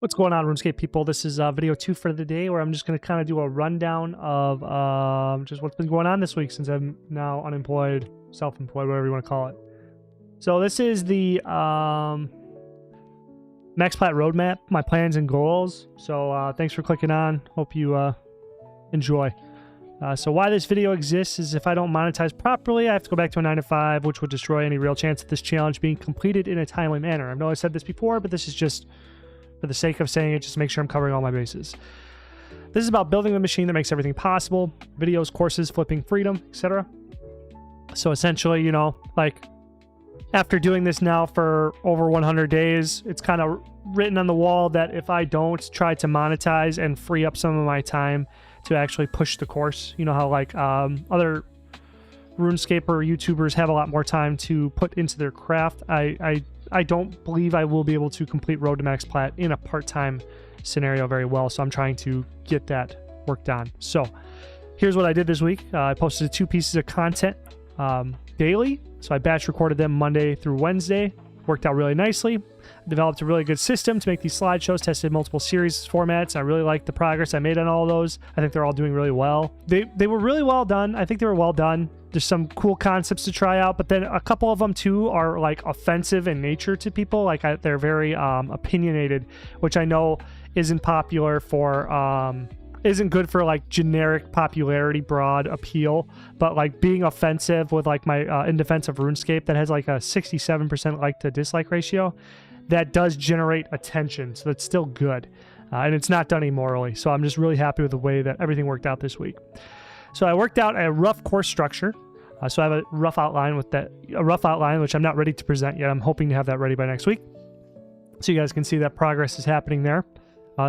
What's going on, RuneScape people? This is video 2 for the day, where I'm just going to kind of do a rundown of just what's been going on this week since I'm now unemployed, self-employed, whatever you want to call it. So this is the Max Plat roadmap, my plans and goals. So thanks for clicking on. Hope you enjoy. So why this video exists is if I don't monetize properly, I have to go back to a 9 to 5, which would destroy any real chance of this challenge being completed in a timely manner. I know I said this before, but this is just for the sake of saying it, just to make sure I'm covering all my bases. This is about building the machine that makes everything possible: videos, courses, flipping freedom, etc. So essentially, you know, like after doing this now for over 100 days, it's kind of written on the wall that if I don't try to monetize and free up some of my time to actually push the course, you know how like other RuneScaper YouTubers have a lot more time to put into their craft, I don't believe I will be able to complete Road to Max Plat in a part-time scenario very well, so I'm trying to get that worked on. So here's what I did this week. I posted 2 pieces of content daily, so I batch recorded them Monday through Wednesday. Worked out really nicely. I developed a really good system to make these slideshows, tested multiple series formats. I really like the progress I made on all of those. I think they're all doing really well. They were really well done. I think they were well done. There's some cool concepts to try out, but then a couple of them too are like offensive in nature to people. Like they're very opinionated, which I know isn't popular for isn't good for like generic popularity, broad appeal, but like being offensive with like my in defense of RuneScape that has like a 67% like to dislike ratio, that does generate attention, so that's still good, and it's not done immorally. So I'm just really happy with the way that everything worked out this week. So I worked out a rough course structure. So I have a rough outline which I'm not ready to present yet. I'm hoping to have that ready by next week, so you guys can see that progress is happening there.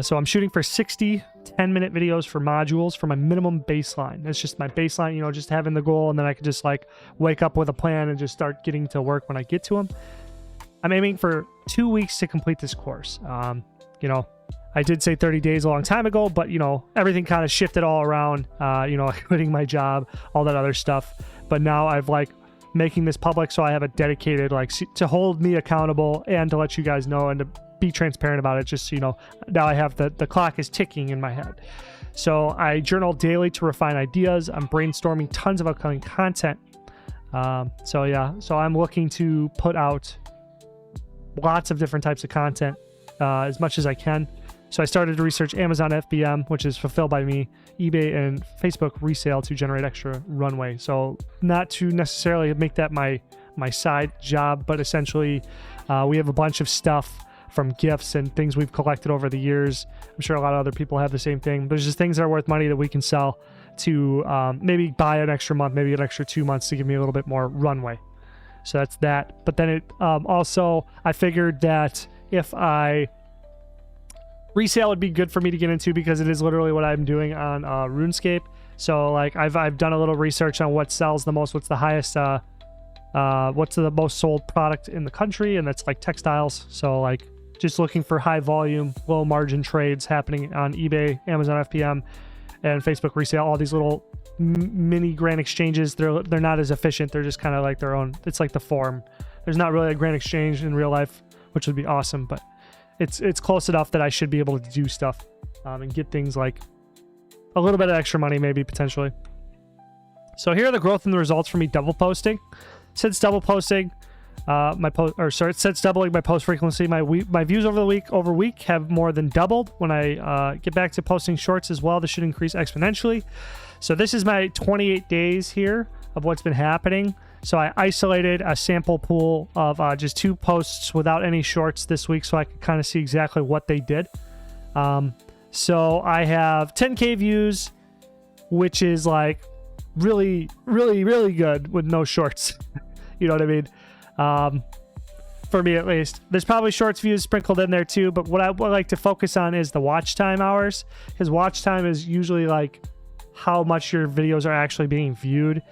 So I'm shooting for 60 10-minute videos for modules for my minimum baseline. That's just my baseline, you know, just having the goal, and then I could just like wake up with a plan and just start getting to work when I get to them. I'm aiming for 2 weeks to complete this course. You know, I did say 30 days a long time ago, but you know, everything kind of shifted all around, you know, quitting my job, all that other stuff. But now I've like making this public, so I have a dedicated like to hold me accountable and to let you guys know and to be transparent about it. Just so you know, now I have the clock is ticking in my head. So I journal daily to refine ideas. I'm brainstorming tons of upcoming content. So yeah, so I'm looking to put out lots of different types of content as much as I can. So I started to research Amazon FBM, which is fulfilled by me, eBay and Facebook resale to generate extra runway. So not to necessarily make that my side job, but essentially we have a bunch of stuff from gifts and things we've collected over the years. I'm sure a lot of other people have the same thing. There's just things that are worth money that we can sell to maybe buy an extra month, maybe an extra 2 months to give me a little bit more runway. So that's that. But then it also, I figured that if I resale would be good for me to get into, because it is literally what I'm doing on RuneScape. So like I've done a little research on what sells the most, what's the highest what's the most sold product in the country, and that's like textiles. So like just looking for high volume, low margin trades happening on eBay, Amazon FBM, and Facebook resale. All these little mini grand exchanges, they're not as efficient. They're just kind of like their own, it's like the form. There's not really a grand exchange in real life, which would be awesome, but it's close enough that I should be able to do stuff and get things like a little bit of extra money, maybe potentially. So here are the growth and the results for me double posting. Since double posting, since doubling my post frequency, my views over week have more than doubled. When I get back to posting shorts as well, this should increase exponentially. So this is my 28 days here of what's been happening. So I isolated a sample pool of just 2 posts without any shorts this week, so I could kind of see exactly what they did. So I have 10K views, which is like really, really, really good with no shorts. You know what I mean? For me at least. There's probably shorts views sprinkled in there too, but what I would like to focus on is the watch time hours, because watch time is usually like how much your videos are actually being viewed.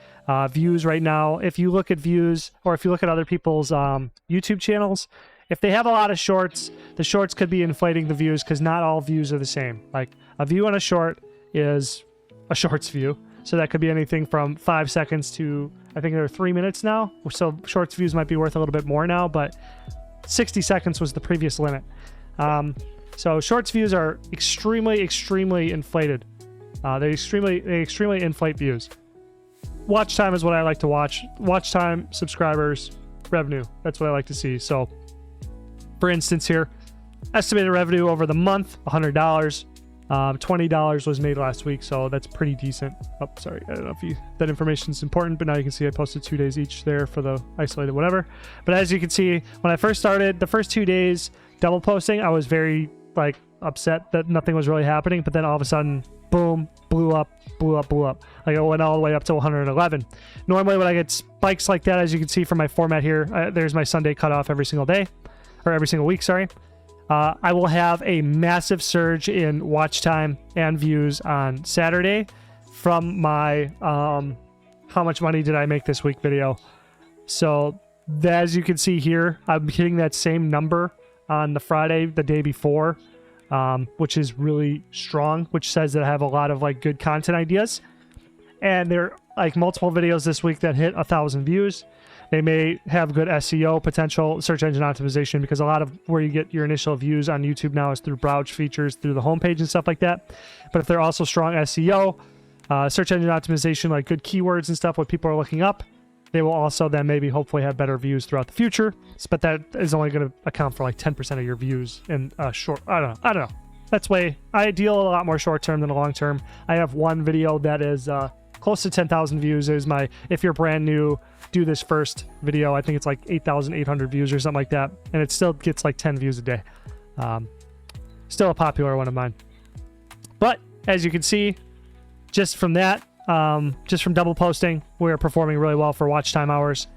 Views right now, if you look at views, or if you look at other people's YouTube channels, if they have a lot of shorts, the shorts could be inflating the views, because not all views are the same. Like a view on a short is a shorts view. So that could be anything from 5 seconds to, I think they're 3 minutes now. So shorts views might be worth a little bit more now, but 60 seconds was the previous limit. So shorts views are extremely inflated. They extremely inflate views. Watch time is what I like to watch. Watch time, subscribers, revenue. That's what I like to see. So for instance here, estimated revenue over the month, $100. $20 was made last week, so that's pretty decent. Oh, sorry, I don't know if that information is important, but now you can see I posted 2 days each there for the isolated whatever. But as you can see, when I first started, the first 2 days double posting, I was very like upset that nothing was really happening, but then all of a sudden, boom, blew up. Like it went all the way up to 111. Normally when I get spikes like that, as you can see from my format here, there's my Sunday cutoff every single day, or every single week, sorry. I will have a massive surge in watch time and views on Saturday from my how much money did I make this week video. So as you can see here, I'm hitting that same number on the Friday, the day before, which is really strong, which says that I have a lot of like good content ideas. And there are like multiple videos this week that hit 1,000 views. They may have good SEO potential, search engine optimization, because a lot of where you get your initial views on YouTube now is through browse features, through the homepage and stuff like that. But if they're also strong SEO, search engine optimization, like good keywords and stuff, what people are looking up, they will also then maybe hopefully have better views throughout the future. But that is only going to account for like 10% of your views in short. I don't know. That's way, I deal a lot more short term than a long term. I have one video that is close to 10,000 views. It was my, if you're brand new, do this first video. I think it's like 8,800 views or something like that. And it still gets like 10 views a day. Still a popular one of mine. But as you can see, just from that, just from double posting, we're performing really well for watch time hours.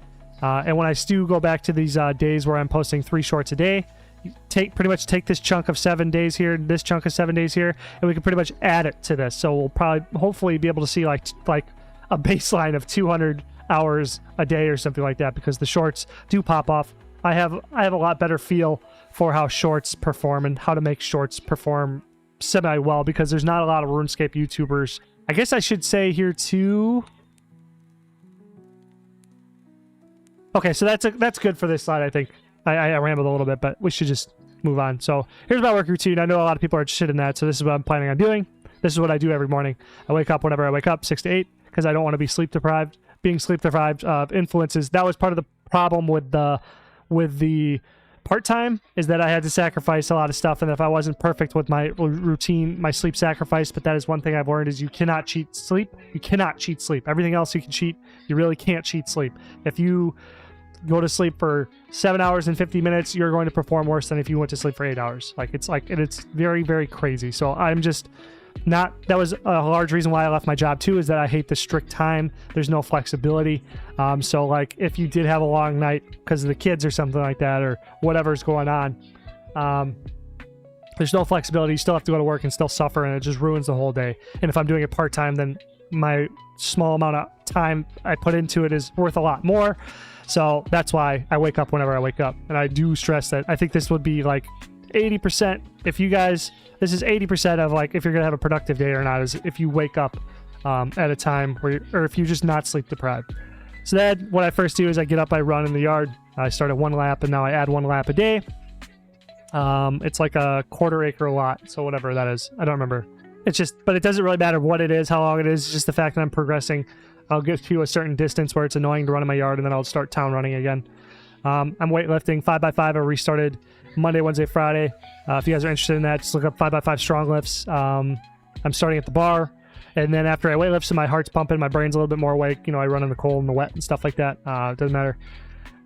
And when I do go back to these days where I'm posting 3 shorts a day, you pretty much take this chunk of 7 days here, this chunk of 7 days here, and we can pretty much add it to this. So we'll probably, hopefully, be able to see like a baseline of 200 hours a day or something like that, because the shorts do pop off. I have a lot better feel for how shorts perform and how to make shorts perform semi well, because there's not a lot of RuneScape YouTubers. I guess I should say here too. Okay, so that's good for this slide, I think. I rambled a little bit, but we should just move on. So here's my work routine. I know a lot of people are interested in that, so this is what I'm planning on doing. This is what I do every morning. I wake up whenever I wake up, 6 to 8, because I don't want to be sleep deprived. Being sleep deprived influences. That was part of the problem with the part-time, is that I had to sacrifice a lot of stuff, and if I wasn't perfect with my routine, my sleep sacrifice. But that is one thing I've learned, is you cannot cheat sleep. You cannot cheat sleep. Everything else you can cheat. You really can't cheat sleep. If you go to sleep for 7 hours and 50 minutes, you're going to perform worse than if you went to sleep for 8 hours. It's very, very crazy. So I'm just not, that was a large reason why I left my job too, is that I hate the strict time. There's no flexibility. So like if you did have a long night because of the kids or something like that, or whatever's going on, there's no flexibility. You still have to go to work and still suffer, and it just ruins the whole day. And if I'm doing it part-time, then my small amount of time I put into it is worth a lot more. So that's why I wake up whenever I wake up. And I do stress that I think this would be like 80%. If you guys, this is 80% of like if you're going to have a productive day or not, is if you wake up at a time where, or if you're just not sleep deprived. So then what I first do is I get up, I run in the yard. I start at 1 lap, and now I add 1 lap a day. It's like a 1/4 acre lot. So whatever that is, I don't remember. It's just, but it doesn't really matter what it is, how long it is. It's just the fact that I'm progressing. I'll get to a certain distance where it's annoying to run in my yard, and then I'll start town running again. I'm weightlifting 5x5. I restarted Monday, Wednesday, Friday. If you guys are interested in that, just look up 5x5 strong lifts. I'm starting at the bar, and then after I weightlift, so my heart's pumping, my brain's a little bit more awake. You know, I run in the cold and the wet and stuff like that. It doesn't matter.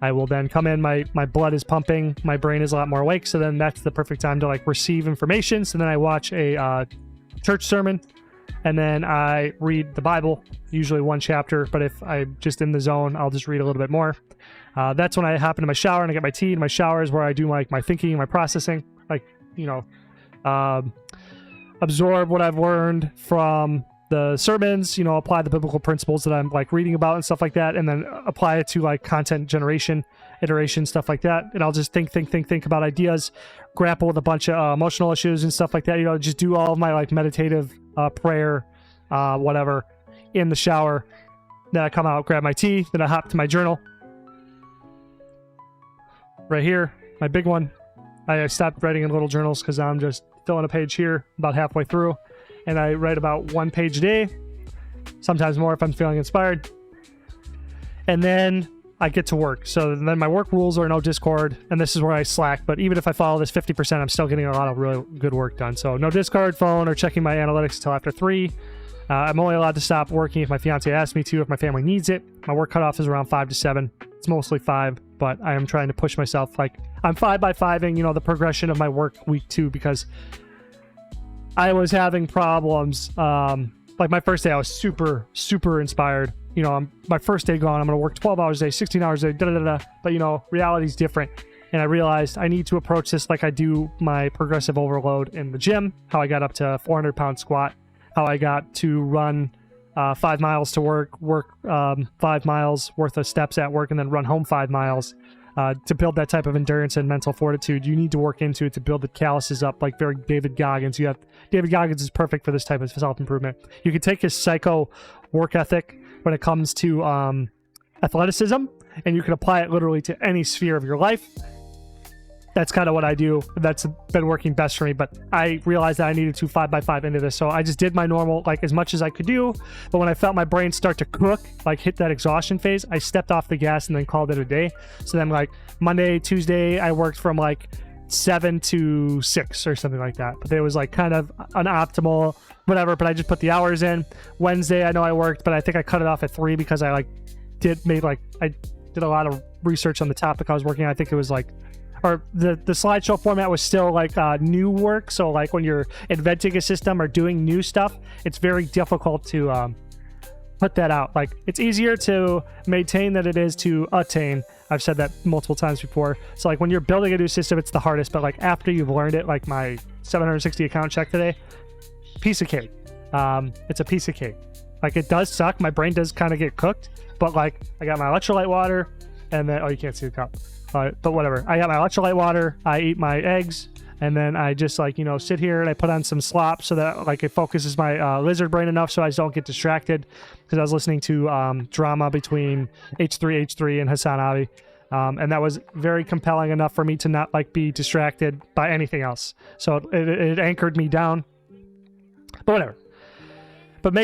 I will then come in, my blood is pumping, my brain is a lot more awake, so then that's the perfect time to like receive information. So then I watch a church sermon, and then I read the Bible, usually 1 chapter, but if I'm just in the zone, I'll just read a little bit more. That's when I hop into my shower and I get my tea. And my shower is where I do like my thinking and my processing, like, you know, absorb what I've learned from the sermons, you know, apply the biblical principles that I'm like reading about and stuff like that, and then apply it to like content generation, iteration, stuff like that. And I'll just think about ideas, grapple with a bunch of emotional issues and stuff like that. You know, just do all of my like meditative prayer, whatever, in the shower. Then I come out, grab my tea, then I hop to my journal. Right here, my big one. I stopped writing in little journals because I'm just filling a page here about halfway through, and I write about 1 page a day, sometimes more if I'm feeling inspired. And then I get to work. So then my work rules are no Discord, and this is where I slack. But even if I follow this 50%, I'm still getting a lot of really good work done. So no Discord, phone, or checking my analytics until after 3. I'm only allowed to stop working if my fiance asks me to, if my family needs it. My work cutoff is around 5 to 7. It's mostly 5, but I am trying to push myself. Like, I'm 5 by 5ing, you know, the progression of my work week 2, because I was having problems. Like my first day, I was super, super inspired. You know, my first day gone, I'm going to work 12 hours a day, 16 hours a day, da-da-da-da. But, you know, reality's different. And I realized I need to approach this like I do my progressive overload in the gym, how I got up to 400-pound squat, how I got to run 5 miles to work 5 miles worth of steps at work, and then run home 5 miles. To build that type of endurance and mental fortitude, you need to work into it to build the calluses up, like very David Goggins. David Goggins is perfect for this type of self-improvement. You can take his psycho work ethic when it comes to athleticism, and you can apply it literally to any sphere of your life. That's kind of what I do. That's been working best for me, but I realized that I needed to 5 by 5 into this. So I just did my normal, like as much as I could do. But when I felt my brain start to cook, like hit that exhaustion phase, I stepped off the gas and then called it a day. So then like Monday, Tuesday, I worked from like 7 to 6 or something like that. But it was like kind of an optimal whatever, but I just put the hours in. Wednesday, I know I worked, but I think I cut it off at 3 because I did a lot of research on the topic I was working on. I think it was like, or the slideshow format was still like new work. So like when you're inventing a system or doing new stuff, it's very difficult to put that out. Like it's easier to maintain than it is to attain. I've said that multiple times before. So like when you're building a new system, it's the hardest, but like after you've learned it, like my 760 account check today, piece of cake. It's a piece of cake. Like it does suck. My brain does kind of get cooked, but like I got my electrolyte water, and then, oh, you can't see the cup. But whatever. I got my electrolyte water, I eat my eggs, and then I just like, you know, sit here and I put on some slop so that like it focuses my lizard brain enough so I don't get distracted, because I was listening to drama between H3 and Hassan Abi. And that was very compelling enough for me to not like be distracted by anything else. So it anchored me down. But whatever. But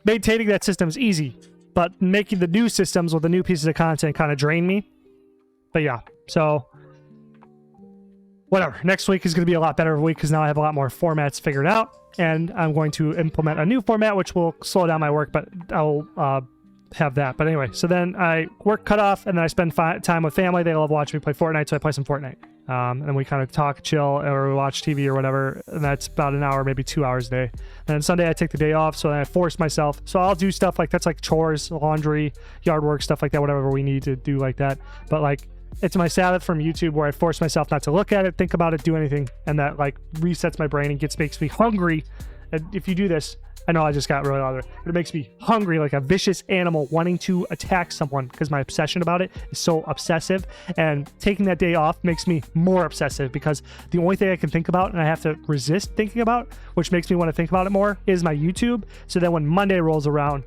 maintaining that system is easy, but making the new systems with the new pieces of content kind of drain me. But yeah, so whatever. Next week is going to be a lot better of a week because now I have a lot more formats figured out, and I'm going to implement a new format which will slow down my work, but I'll have that. But anyway, so then I work cut off, and then I spend time with family. They love watching me play Fortnite, so I play some Fortnite. And we kind of talk, chill, or we watch TV or whatever, and that's about an hour, maybe 2 hours a day. And then Sunday I take the day off, so then I force myself. So I'll do stuff like that's like chores, laundry, yard work, stuff like that, whatever we need to do like that. But like it's my Sabbath from YouTube where I force myself not to look at it, think about it, do anything, and that like resets my brain and makes me hungry. And if you do this, I know I just got really louder, but it makes me hungry like a vicious animal wanting to attack someone, because my obsession about it is so obsessive, and taking that day off makes me more obsessive because the only thing I can think about and I have to resist thinking about, which makes me want to think about it more, is my YouTube. So then when Monday rolls around,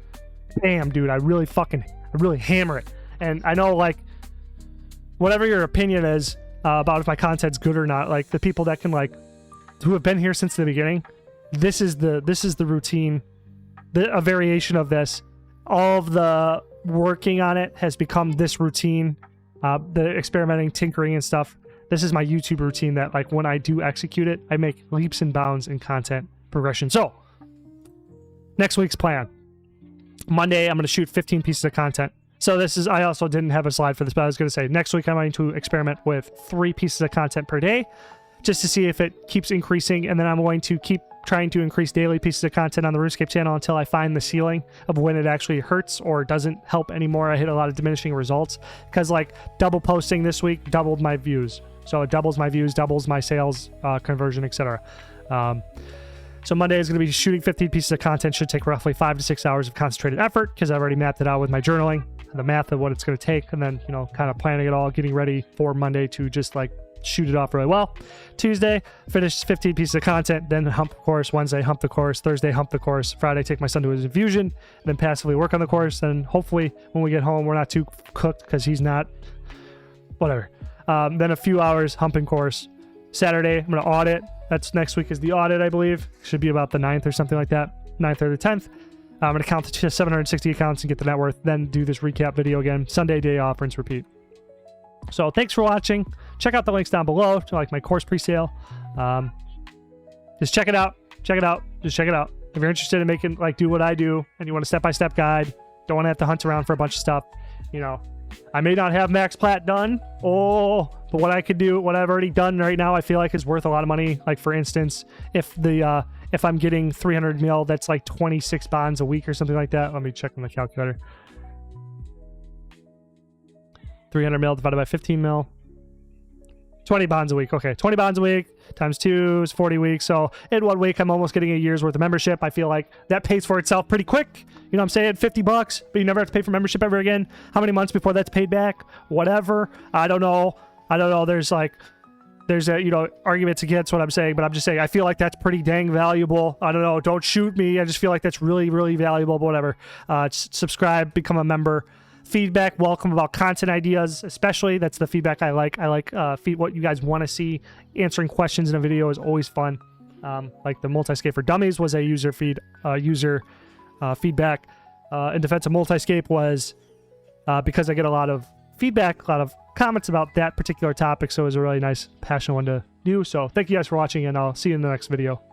damn dude, I really hammer it. And I know like whatever your opinion is about if my content's good or not, like the people that can like who have been here since the beginning, this is the routine, a variation of this. All of the working on it has become this routine, the experimenting, tinkering and stuff. This is my YouTube routine that like when I do execute it, I make leaps and bounds in content progression. So next week's plan. Monday, I'm going to shoot 15 pieces of content. So this is, I also didn't have a slide for this, but I was going to say next week I'm going to experiment with 3 pieces of content per day just to see if it keeps increasing. And then I'm going to keep trying to increase daily pieces of content on the RuneScape channel until I find the ceiling of when it actually hurts or doesn't help anymore. I hit a lot of diminishing results because like double posting this week doubled my views. So it doubles my views, doubles my sales conversion, etc. So Monday is going to be shooting 15 pieces of content. Should take roughly 5 to 6 hours of concentrated effort because I've already mapped it out with my journaling, the math of what it's going to take, and then, you know, kind of planning it all, getting ready for Monday to just like shoot it off really well. Tuesday, finish 15 pieces of content, then hump the course. Wednesday, hump the course. Thursday, hump the course. Friday, take my son to his infusion, then passively work on the course. Then hopefully when we get home, we're not too cooked because he's not, whatever. Then a few hours humping course. Saturday, I'm going to audit. That's next week is the audit, I believe. Should be about the 9th or something like that. 9th or the 10th. I'm going to count the 760 accounts and get the net worth, then do this recap video again. Sunday, day off, rinse, repeat. So thanks for watching. Check out the links down below to like my course pre-sale. Just check it out. Check it out. Just check it out. If you're interested in making, like, do what I do and you want a step-by-step guide, don't want to have to hunt around for a bunch of stuff, you know, I may not have max plat done. But what I could do, what I've already done right now, I feel like is worth a lot of money. Like, for instance, if I'm getting 300 mil, that's like 26 bonds a week or something like that. Let me check on the calculator. 300 mil divided by 15 mil. 20 bonds a week. Okay, 20 bonds a week times 2 is 40 weeks. So in 1 week, I'm almost getting a year's worth of membership. I feel like that pays for itself pretty quick. You know what I'm saying? $50, but you never have to pay for membership ever again. How many months before that's paid back? Whatever. I don't know. There's a, you know, arguments against what I'm saying, but I'm just saying I feel like that's pretty dang valuable. I don't know. Don't shoot me. I just feel like that's really, really valuable, but whatever. Subscribe, become a member. Feedback welcome about content ideas, especially. That's the feedback I like. I like what you guys want to see. Answering questions in a video is always fun. Like the multi-scape for dummies was a user feedback. In defense of multi-scape was because I get a lot of feedback, a lot of comments about that particular topic, so it was a really nice, passionate one to do. So thank you guys for watching, and I'll see you in the next video.